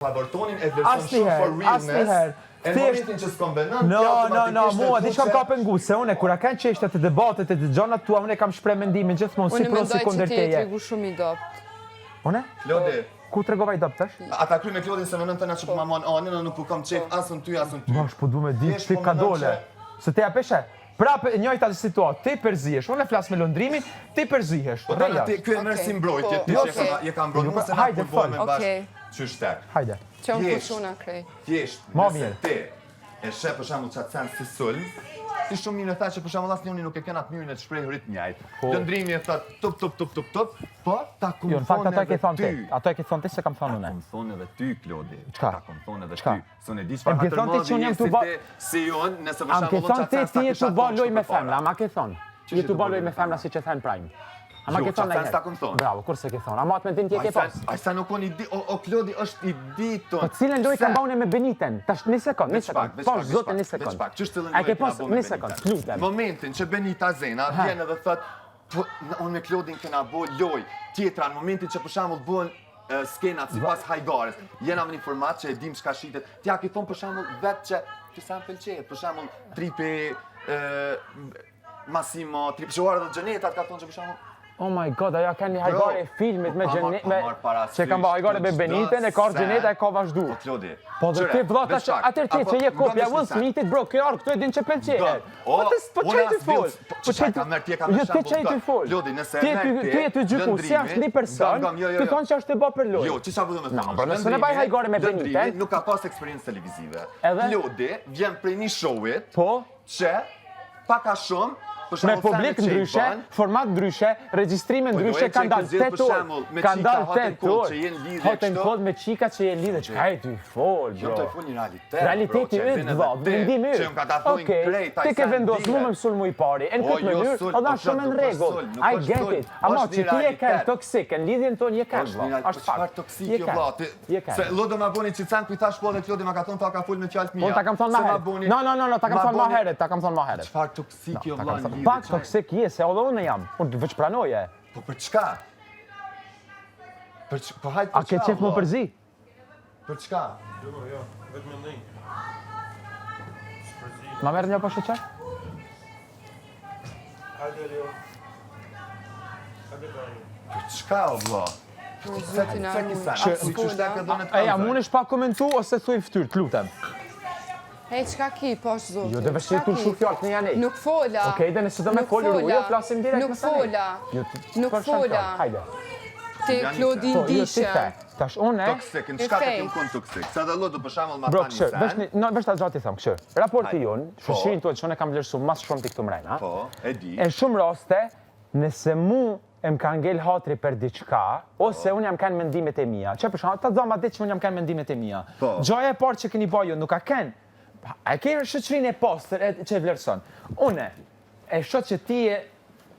Abortonin e vlerëson shumë for realness. E në momentin që s'kom venën, No, mua, di që ka pengu, se une, kura kanë qeshtet e debatet e të gjonat tua, une kam shprej mendimin gjithmonë si pro si kondër teje. Unë mendoj që ti e tregu shumë i dopt. Une? Klodi. Ku tregovaj dopt tash? Ata kry me Klodin se në nëntëna që ma mon anin, në nuk po kam qef asën ty, asën ty. Bash, po du me di ti ka dole. Se te apeshe, prapë njojta situatë, ti përzihesh, unë e flas me lëndrimin, ti përzihesh. Po tani ti ky e merr si mbrojtje, ti që je ka mbrojtur se na përbojmë bashkë. Qyshtek. Hajde. Që unë pushuna krej. Thjesht, nëse ti e sheh për shembull çat sen si sulm, ti shumë mirë tha që për shembull asnjëri nuk e kanë atë mënyrën e të shprehur rit njëjtë. Lëndrimi e thot top, po ta Jo, në fakt ato e ke thonë ti. Ato e ke thonë ti se kam thonë unë. Kam thonë edhe ty, Klodi. Çka? Kam thonë edhe ty. Sonë di çfarë Am ke thonë ti që unë jam tu bë. Si unë, nëse për Am ke shembull thonë ti je tu bë loj me femra, ama ke thonë. Je tu bë loj me femra siç e thën Prime. Ama ke thonë ai. Bravo, kurse ke thonë. Ama atë mendim ti e ke pas. Ai sa nuk on i di, o Klodi është i ditur. Po cilën loj kam bënë me Beniten? Tash një sekond. Po zotë një sekond. A ke pas një sekond? Lutem. Momentin që Benita Zena vjen edhe thot, po unë me Klodin kena bo loj tjetra në momentin që për shembull bën skenat sipas Hajgares. Jena me një format që e dim çka shitet. Ti ja ke thon për shembull vetë që ti sa më pëlqejt, për shembull tripi Massimo, tripi Joara dhe Gjenetat ka thonë që për shembull Oh my god, ajo ka një Hajgare filmit me Gjenet, që kam bë Hajgare me Beniten, e ka Gjeneta e ka vazhdu. Po Klodi. Po dhe ti vllata që atër ti që je kopja Will Smithit, bro, kjo arë këtu e din që pëlqejet. Po çaj ti fol. Po çaj ka merr ti ka merr shembull. Jo ti çaj ti fol. Klodi, nëse ti e të gjyku si është një person, ti thon që është e bë për lojë. Jo, ç'i çfarë do të thonë? Po nëse ne baj Hajgare me Beniten, nuk ka pas eksperiencë televizive. Klodi vjen prej një showi, po, që pak a shumë me publik ndryshe, format ndryshe, regjistrime ndryshe, kanë dalë 8 orë. Kanë dalë 8 orë. Hot and cold me çika që je lidhe. Çka e ty fol, bro? Jo të fol një realitet. Realiteti yt vot, vendimi yt. Okej, ti ke vendosur mua më sulmu i pari. Në këtë mënyrë, edhe shumë në rregull. I get it. Ama ti je kanë toksik, në lidhjen tonë je kanë. Është fakt toksik jo vllati. Se lodë ma boni çican ku i thash po dhe Klodi ma ka thonë ta ka fol me fjalë të mia. Po ta kam thonë më herët. No, ta kam thonë më herët, ta kam thonë më herët. Çfarë toksik jo vllati? Pak toksik je, se edhe unë jam. Unë veç pranoje. Po për çka? Po hajt për çka? A ke qef më përzi? Për çka? Jo, vetëm ndonjë. Ma merr një po sheqer? Hajde Leo. Hajde tani. Për çka o vlla? E jam unë është pa komentu ose thuj fytyr, të lutem. Hej, qka ki, posh zotë? Jo, dhe vështirë tu shumë fjallë të një janej. Nuk fola. Okej, dhe nëse do me folë rruja, flasim direkt me fola. Nuk fola. Hajde. Te Klodi ndishe. Tash unë e... Toksik, në shka të kemë kënë toksik. Sa dhe lodu për shamëll ma tani sen. Vesh ta gjatë i thamë, këshër. Raporti jonë, shëshirin tuaj që unë e kam vlerësu mas shumë t'i këtu mrejna. Po, e di. E shumë raste, nëse mu e më kanë ngell hatri për diçka, ose unë jam kanë mendimet e mija. Që për shumë, ta dhama dit që unë jam kanë mendimet e mija. Gjoja e parë që keni bajo nuk a ken. A ke shëqrin e postër që e vlerëson. Une, e shot që ti e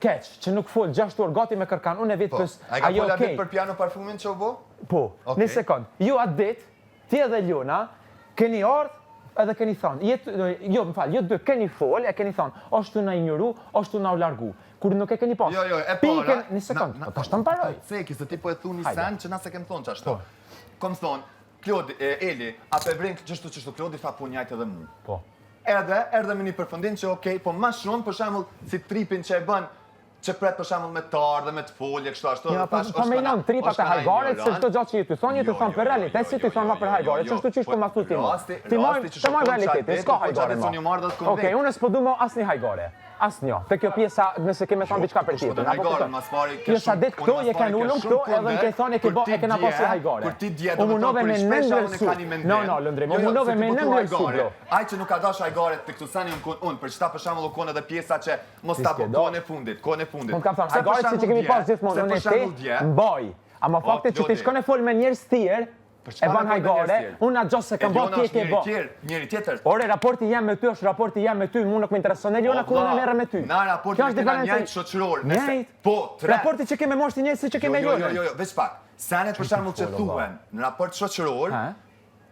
keq, që nuk fol 6 orë gati me kërkan, une vitë pës, a i ka fola dit për piano parfumin që u bo? Po, një sekund. Ju atë dit, ti edhe Ljona, keni ardhë edhe keni thonë, jo, më falë, ju dy keni fol, e keni thonë, është na injoru, është na u largu. Kur nuk e keni pas. Jo, e para. Një sekund, ta shtë më paroj. Seki, se ti po e thu një sen që na se kem thonë që ashtu. Kom thonë, Klodi, Eli, a pe brin qështu Klodi fa po njajt edhe mu. Po. Erdhe me një përfundim që okej, po ma shumë për shembull si tripin që e bën që pret për shembull me tar dhe me të folje kështu ashtu. Ja, po me janë tripat e Hajgaret se çdo gjë që ti thon, ti thon për realitet, si ti thon ma për Hajgaret, çështu që po ma thu ti. Ti më realitet, s'ka Hajgare. Okej, unë s'po du më asnjë Hajgare. Asnjë. Te kjo pjesa, nëse kemë thënë diçka për tjetër, apo po. Pjesa det këtu, je kanë ulur këtu, edhe ke thonë e ke bë, e kena pasur Hajgare. Kur ti dje do të thonë me nëndër. No, lëndrim, unë munove me nëndër sublo. Ai që nuk ka dash Hajgare te këtu sani unë për çfarë për shembull u kon edhe pjesa që mos ta kohën e fundit. Unë kam thënë Hajgare si që kemi pas gjithmonë unë ti mbaj. Ama fakti që ti shkon e fol me njerëz të tjerë e ban Hajgare, unë atë gjosë se kam bërë tjetë e bërë. Njëri tjetër. Ore, raporti jam me ty është raporti jam me ty, mu nuk më intereson e Ljona ku unë merre me ty. Na raporti të nga njëjtë shoqëror. Po, raporti që keme moshti njëjtë si që keme Ljona. Jo, veç pak. Senet për shembull që thuhen në raport shoqëror,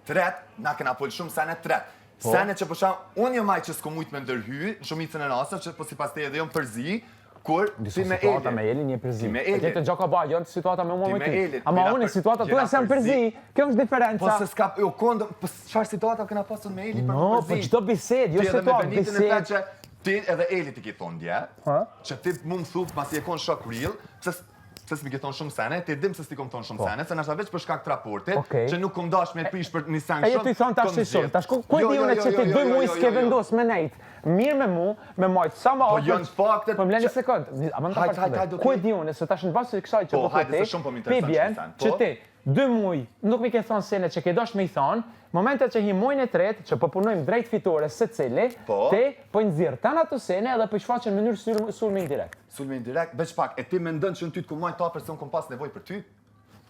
tret, na kena fol shumë senet tret. Senet që për shembull, unë jam ai që s'ko mujt me ndërhy, shumicën e rasteve që po sipas te edhe jam përzi, Kur Disa ti me situata Elin. me Elin një përzi. Ti me E Elin. tjetër gjaka ba, janë situata me mua Ti me me ty. Elin, Ama jena unë për- situata tu jena e sem përzi. Kjo është Po diferenca. se s'ka, jo kondë, po çfarë situata kena pasur me Elin për No, përzi? po çdo bisedë, jo Ti edhe me situatë, Benitin e tha bisedë. që ti edhe Eli ti ki thonë dje, Ha? që ti mu më thup pasi e kon shok real, pse s'mi ke thonë shumë sene, ti dim se s'ti kom thonë shumë sene, se nashta veç për shkak të raportit, Okej. që nuk kom dash me prish për një sen E shumë. jetu i thonë tash kom si shumë, zgjedh. tash ku e Jo, di jo, unë jo, që ti jo, 2 jo, muaj jo, s'ke jo, jo. vendos me nejt. Mirë me mu, me majtë sa ma Po ofër. janë faktet. Po më leni që- sekond. A më Hajde, të hajde, parë. okay. Ku e di unë se tash në bazë të kësaj që Po, po hajde, thotë. se shumë po Pi m'intereson bjen që që po. ti 2 muaj nuk mi ke thonë sene që ke dosh me i thonë, momentet që hi muajin e tretë që po punojmë drejt fitores secili, Po. ti po i nxjerr tan ato sene edhe po i shfaqen në mënyrë sulmi indirekt. Sulmi indirekt, veç pak, e ti mendon që në ty të kumaj ta person kom pas nevoj për ty?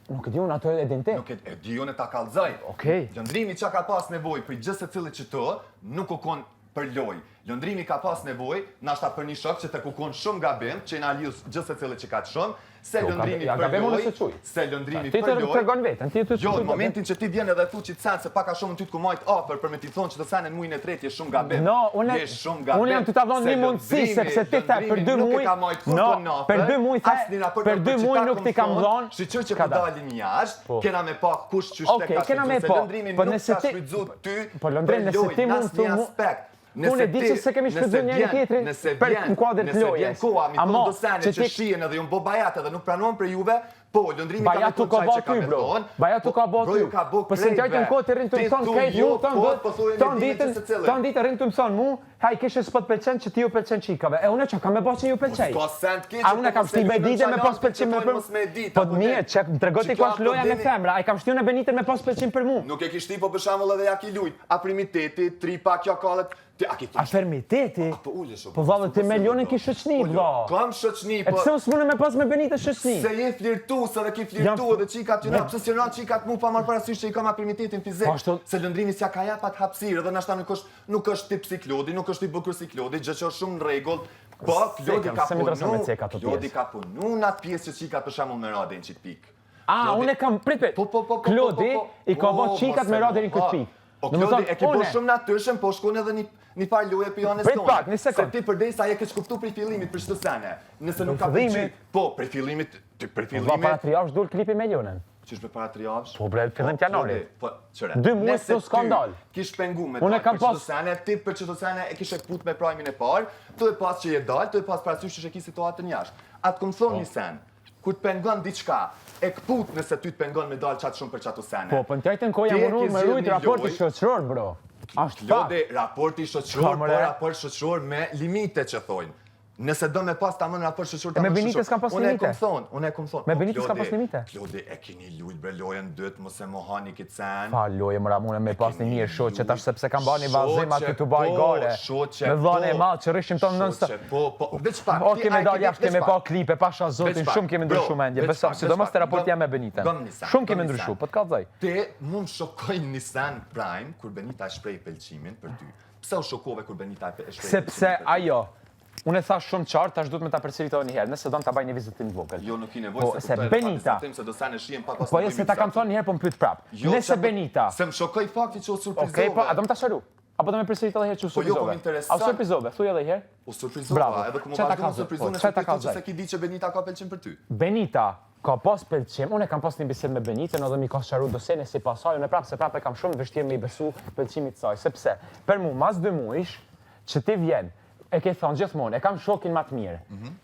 Nuk e di unë ato e din ti. Nuk e di unë e ta kallëzoj. Okej. Lëndrimi që ka pas nevoj për gjithë se cilit që të, nuk u kon për loj. Lëndrimi ka pas nevoj, nashta për një shok që të ku kon shumë gabim, që i na liu gjithë se cilit që ka të shumë, se lëndrimi ja, për gabim unë loj, se quj. se lëndrimi Ti për të loj. tregon veten, ti të Jo, në momentin që ti vjen edhe thu që të sen se paka shumë ty të kumajt afër për me ti thonë që të senen muajin e tretë je shumë gabim. No, unë Je shumë gabim. jam ty ta dhënë Se një mundësi lëndrimi- sepse ti the për 2 lëndrimi nuk muaj. e ka majt No, kurrë në për 2 muaj the, asnjë raport për për 2 që muaj ta nuk ti kam thonë, dhënë. Shiqur që Ka po dalë. dalin jashtë, Po. kena me pa kush që Okej, shtek ka kena me shfrytzu, se pa. lëndrimi Po nuk nëse ka ti- shfrytzu ty Po lëndrim, për nëse lojë, ti mund në asnjë të mu- aspekt. Unë e di që se kemi shfrytzuar njëri tjetrin për në kuadër të Nëse vjen lojës. koha, mi Ama, thonë do sene që që ti- shihen edhe ju bo bajat edhe nuk pranohen për juve, po, lëndrimi ka me Bajatu thonë ka qaj bo që ka ty, me bro. thonë. Bajatu ka bo Bro, ty. ju ka bo Po se t'jajtë në kohë të rinë të më thonë kejt mu, po thuaj ton një ditën, ditë se cilën. ton ditë rinë të më thonë mu, haj kishe s'po të pëlqen që ti ju pëlqen qikave. E unë që kam me bo që ju pëlqej. S'ka sent keq. A unë kam shti me dite me pas pëlqim me për... Po mirë, që më tregoti ku është loja me femra, a i kam shtiu në Benitën me pas pëlqim për mu. Nuk e kishti, po për shembull edhe ja ki lujt. Aprimiteti, tripa, kjo kallet. Ti a ki A fermiteti? Po ule shumë. Po vallë ti milionin ki shoqni, valla. Kam shoqni, E po. pse unë me pas me Benitë shoqni? Se je flirtues edhe ki flirtu edhe qikat që na pse si ran qikat mu pa marr parasysh që i kam aprimitetin fizik. Po, ashtu- Se lëndrimi s'ja ka japat hapësirë dhe nashta nuk është tip si Klodi, nuk është i bukur si Klodi, gjë që është shumë në rregull. Po, Klodi ka se mi drosa me punu, ceka ato Klodi pjesë. ka punu në atë pjesë që qikat për shembull me radën çit pik. A, unë e kam prit. Po. Klodi i ka bë qikat me radën në këtë pikë. O Klodi e ke bërë shumë natyrshëm, po shkon edhe një farë loje për janës Prit tonë. pak, një sekond. Se ti përdesa je ke kuptu prej fillimit për çdo sene. Nëse nuk ka fillimit? pëlqy, po, prej fillimit, prej Valla para fillimit, 3 javësh dul klipi me Jonën. çish për para 3 javësh. Po bre, fillim të janarit. Po, çore. 2 muaj Nëse plus skandal. ty Kish pengu me Unë e dalë kam për çdo pas- sene, ti për çdo sene e kishe put me prajmin e parë, tu e pas që je dalë, tu e pas parasysh që e ki situatën jashtë. Atë kom thonë një sen. Kur të pengon diçka, e kput nëse ty të pengon me dalë qatë shumë për qato sene. Po, në tjajtën kohë jam Ti e mundur ke me zgjedh rujt një raporti lojë. shoqëror, bro. Ashtë fakt. Lode, raporti shoqëror, po Kamere. raport shoqëror me limite që thojnë. Nëse do me pas ta mën raport shoqëror, ta me mën Benitez s'ka pas limite? Unë e kom thonë. Me Po, Benitez s'ka Klodi, pas limite? Klodi, e keni lujt bre lojën dytë, mos e mohani këtë sen. Pa loje mëra mune me pas një mirë shoqe, tash sepse kam bani vazhdim aty Shoqe, të baj po, gare. shoqe, Me vllane e po. madh që rishim tonë nën Shoqe, po, veç pak. O ti kemi a e dalë ke jashtë, veç kemi pak. pa klipe, pasha zotin, Veç pak, shumë kemi bro, ndryshu mendje, veç besoj, pak, sidomos veç te pak. raport jam me Benitën. Gëm një sen, Shumë kemi gëm një ndryshu, sen. po të kallëzoj. Te mu më shokojnë një sen prime kur Benita shpreh pëlqimin për ty. Pse u shokove kur Benita e shpreh? Sepse ajo, unë e thash shumë qartë, tash duhet me ta përsëritoj një herë, nëse don ta baj një vizitim të vogël. Jo, nuk i Po, nevojë se kuptoj Benita- faktin se do sa në shihen pa pas. Po jo se ta kam thonë një herë, po më pyet prap. Jo, Nëse qa- Benita, Se më shokoj fakti që u surprizove. okej, po a do më ta sharu? Apo do me përsërit edhe herë që u Po jo, po surprizove? m'intereson. A u surprizove? Thuaj edhe herë. U surprizova, Bravo. edhe ku më Qa ta vazhdo ka më thënë? surprizon Po, se qa ta ka që thënë? se ki di që Benita ka pëlqim për ty. Benita ka pas pëlqim, unë e kam pas një bisedë me Benitën edhe mi ka sharu dosene si pasaj, unë e prapë se prapë e kam shumë vështirë me i besu pëlqimit saj, sepse për mu mas 2 muajsh që ti vjen, e ke thonë gjithmonë, e kam shokin ma të mirë,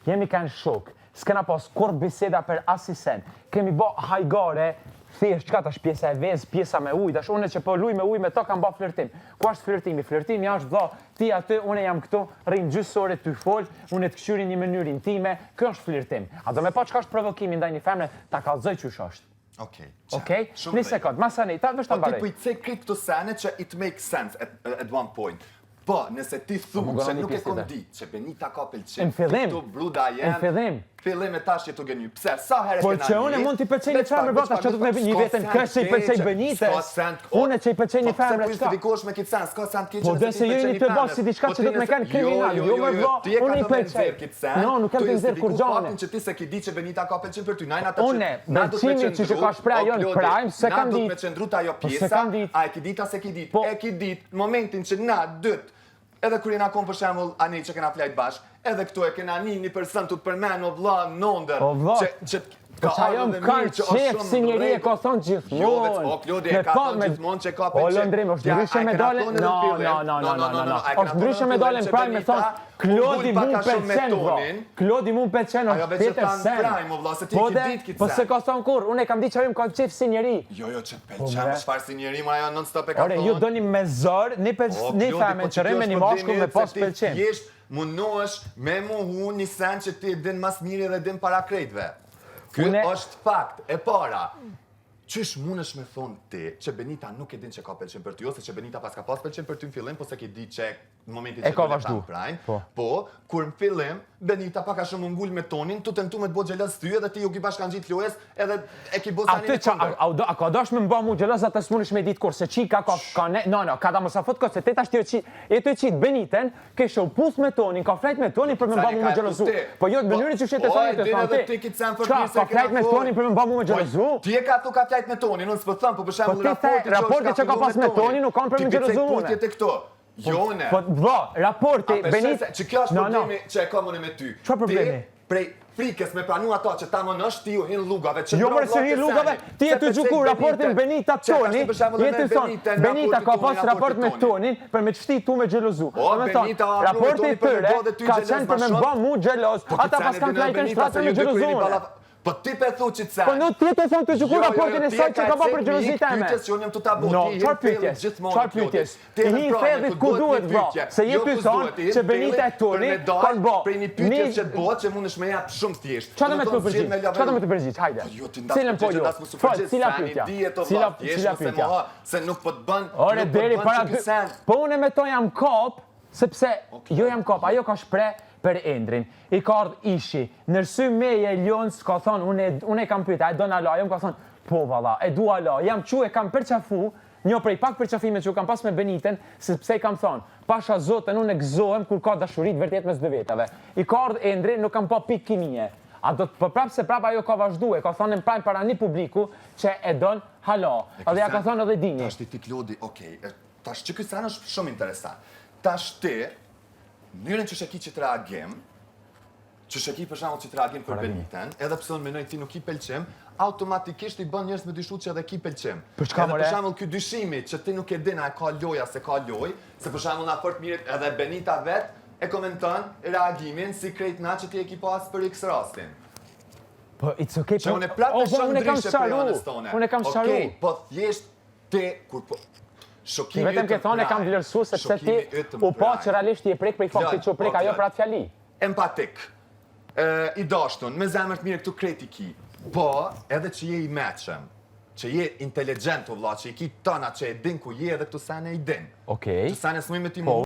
jemi kanë shok, s'kena pas kur biseda për asisen, kemi bo hajgare, thjesht çka tash pjesa e vezë, pjesa me ujë, tash unë që po luj me ujë me to kam bë flirtim. Ku është flirtimi? Flirtimi është vëlla, ti aty, unë jam këtu, rrim gjysë ore ty fol, unë të këshyri një mënyrë intime, kjo është flirtim. A do me pa çka është provokimi ndaj një femre, ta kallëzoj çysh është. Okej. Okej? Një sekond, masani, ta vesh ta Po ti mbaroj. po i cek krip këto sene që it makes sense at one point. Po, nëse ti thu më që gëna një nuk e pjesë kom tjetër. ditë, që Benita ka pëlqim. Në fillim. Këtu bruda jem. Në fillim. Fillim e tash jetu gënyu. Pse? Sa herë Po kena që unë mund t'i pëlqej një femër brata që do të me një vetën kështë që i pëlqej Benitës. Unë që i pëlqej një femër Po çka. pse justifikosh me këtë sens? Ska sens keq. Po dhe se jeni të bashkë si diçka që do të me kanë kriminal, jo me vlla, unë i pëlqej. No, nuk kam të nxjerr kur gjane. Që ti se ki di që Benita ka pëlqim për ty. Najna atë Une, pëlqimi që ka shpreh ajo në prime, se kam ditë. Na do ditë. të me qëndru ajo se pjesa. kam ditë. A e ki ditë, a se ki ditë? Po. E ki ditë, momentin që na dytë Edhe kur jena kon për shembull ani që kena flajt bashk, edhe këtu e kena një person të përmen o vlla nëndër. O vlla. Po që ajo më kanë qef si njeri e ka thonë gjithmonë. O, Klodi e ka thonë gjithmonë që ka për qef. O, Lëndrim, është ndryshe me dole... No. është ndryshe me dole në prajmë me thonë Klodi mu pëlqen, bro. Klodi mu pëlqen, është tjetër sen. Po se ka thonë kur, unë e kam di që ajo më ka qef si njeri. Jo, që pëlqen më shfarë si njeri, ma ajo non-stop e ka Ore, thonë. ju doni me zërë, një femen që rëmë një mashkull me pas pëlqen. Mundohesh me muhu një sen që ti din mas miri dhe din para krejtve. Ky është fakt, e para. Qysh mundesh me thonë ti që Benita nuk e din që ka pëlqen për ty, ose që Benita pas ka pas pëlqen për ty në fillim, po se ke di që në momentin që ka vazhdu. Po, kur në fillim, Benita pak a shumë ngull me tonin, tu tentu me të bo gjelas ty, edhe ti ju ki bashkan gjitë lues, edhe e ki bo sanin e kondër. A ka dash me mba mu gjelas, atë s'munish me ditë kur se qika ka ne... No, ka da mësa fot se te tash ti e të qitë Beniten, ke show pus me tonin, ka flajt me tonin për me mba mu me gjelazu. Po jo, në mënyrë që shete ka flajt me tonin për me mba mu me gjelazu. Ti e ka thu ka flajt me tonin, unë s'po thëmë, po për shembull raporti që ka pas me tonin nuk kanë për me gjelazu mune. Jone. Po, raporti, Benita... Që kjo është problemi që e komune me ty. Qa problemi? Prej frikës me pranu ato që ta më nështë ti ju hin lugave. Jo mërë se hin lugave, ti e të gjuku raportin Benita Toni, jetë të thonë, Benita ka pas raport me Tonin për me qëti tu me gjelozu. Raporti tëre ka qenë për me mba mu gjeloz, ata pas kanë klajten shtratë me gjelozune. Po ti pe thu që të sen. Po nuk ti të thonë të gjukur raportin e saj që ka ba për gjelozit e me. Pytjes që unë jem të tabu, ti qar pytjes, ti hi fedit ku duhet ba, se je ty thonë që Benita e Toni kanë ba. Prej një pytjes që të bëhet që mund është me japë shumë thjesht. Qa do me të përgjith, hajde. Cilën po jo, cila pytja. Se nuk po të bën, ore, deri para dy, po unë me to jam kop, sepse jo jam kop, ajo ka shpre për Endrin. I ka ardhë ishi. Nërsy meje Ljons ka thonë, unë e kam pyta, e do në ala, jo më ka thonë, po vala, e du ala, jam që e kam përqafu, një prej pak përqafime që u kam pas me Beniten, sepse i kam thonë, pasha zotën, unë e gëzohem kur ka dashurit vërtet mes dë vetave. I ka ardhë Endrin, nuk kam pa pik kimije. A do të prapë se prapë ajo ka vazhdu, e ka thonë në prajmë para një publiku që e donë hala. Edhe ja ka thonë edhe dini. Tash ti Klodi, okej, tash që këtë sen është shumë interesant. Tash ti, mënyrën që sheki që të reagim, që sheki për shembull që të reagim për Beniten, edhe pse unë mendoj ti nuk i pëlqem, automatikisht i bën njerëz me dyshu që edhe ki pëlqem. Edhe për shembull ky dyshimi që ti nuk e din a ka loja se ka loj, se për shembull na fort mirë edhe Benita vet e komenton reagimin si krejt na që ti e ki pas për X rastin. Po it's okay. Që unë e plak me shumë ndryshe për janës tone. Unë e kam sharu. Okej, po thjesht ti kur po shokimi vetëm ke thonë e kam vlerësu sepse ti u pa që realisht ti e prek prej faktit që u prek ajo për atë fjali. Empatik, i dashtun, me zemër të mirë këtu kreti ki, po edhe që je i meqëm, që je inteligent u vlla, që i ki tëna që e din ku je edhe këtu sene i din. Okej. Këtu sene s'muj me ti mu